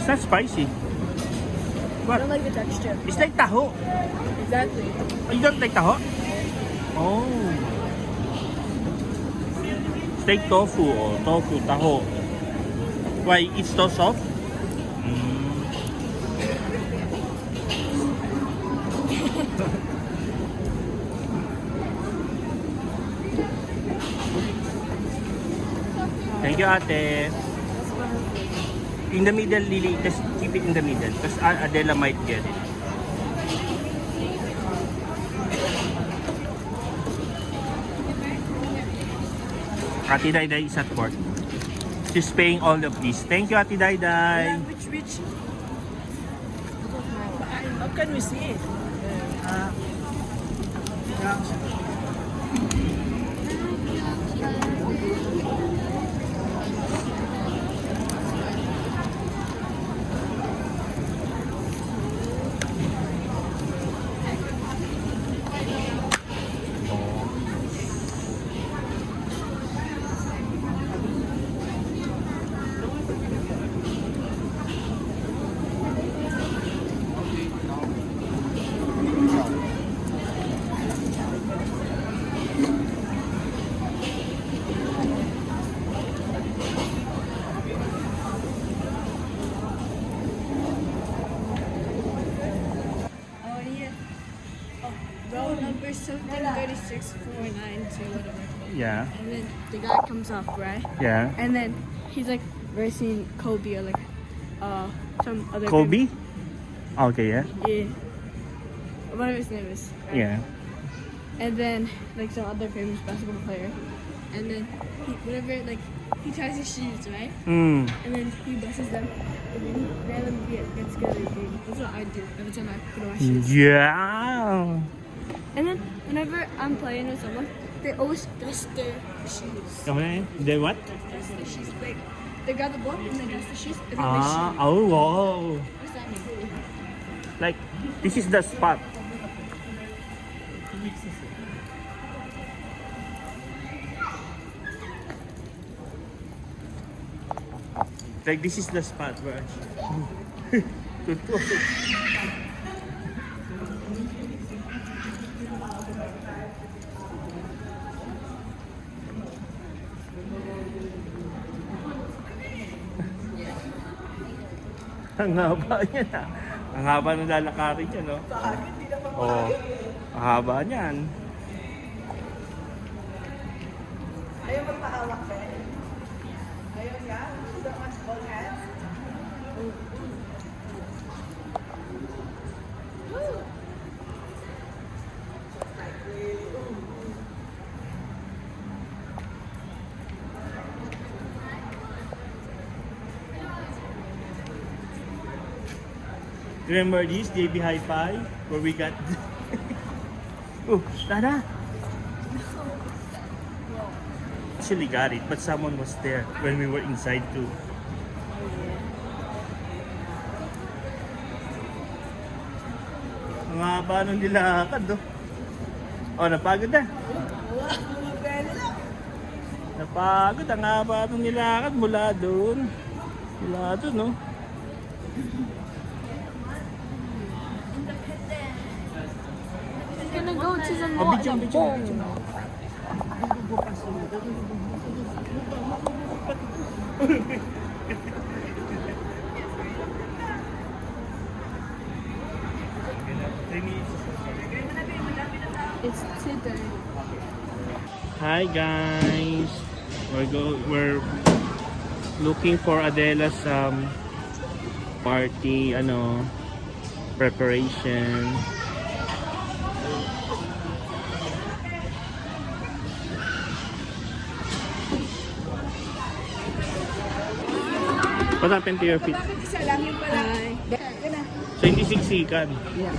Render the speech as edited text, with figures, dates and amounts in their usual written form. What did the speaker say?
It's not spicy. I What? don't like the texture. It's like taho. Exactly. You don't like taho? Oh. It's like tofu or tofu, taho. Why? It's so soft? Thank you, ate. In the middle, Lily, just keep it in the middle because Adela might get it. Ate Dayday is at work. She's paying all of this. Thank you, Ate Dayday. Yeah, which? How can we see it? Oh yeah. Row number something 36,492 whatever. Yeah, And then the guy comes up, right? yeah. And then he's like racing Kobe or like some other Kobe? Okay, yeah. Yeah. Whatever his name is. Right? Yeah. And then like some other famous basketball player. And then he ties his shoes, right? Mm. And then he busts them. And then he randomly gets together again. That's what I do every time I put on my shoes. Yeah. And then whenever I'm playing with someone, they always dust their shoes. Okay. Then what? Dust their shoes. Like they grab the ball and then dust the shoes and then they Ah, shoot. oh wow. What's that mean? Like, this is the spot. Like, this is the spot where ang haba niya na. Ang haba ng lalakarin niya, no? Oo. Ang haba niyan. Ayaw magpahawak ka. Ayaw niya. So much all hands. Remember this JB Hi-Fi where we got oh, Dada. Actually got it, but someone was there when we were inside too. Ang haba nung nilakad, oh. Oh, napagod na. Napagod, ang haba nung nilakad mula doon. Mula doon, no? Gonna go to the Oh, video, video, video. It's 2:30. Hi guys, we're looking for Adela's party preparation. What happened to your feet? Bakit isa lang yung pala? Hi. So hindi siksikan. Yeah.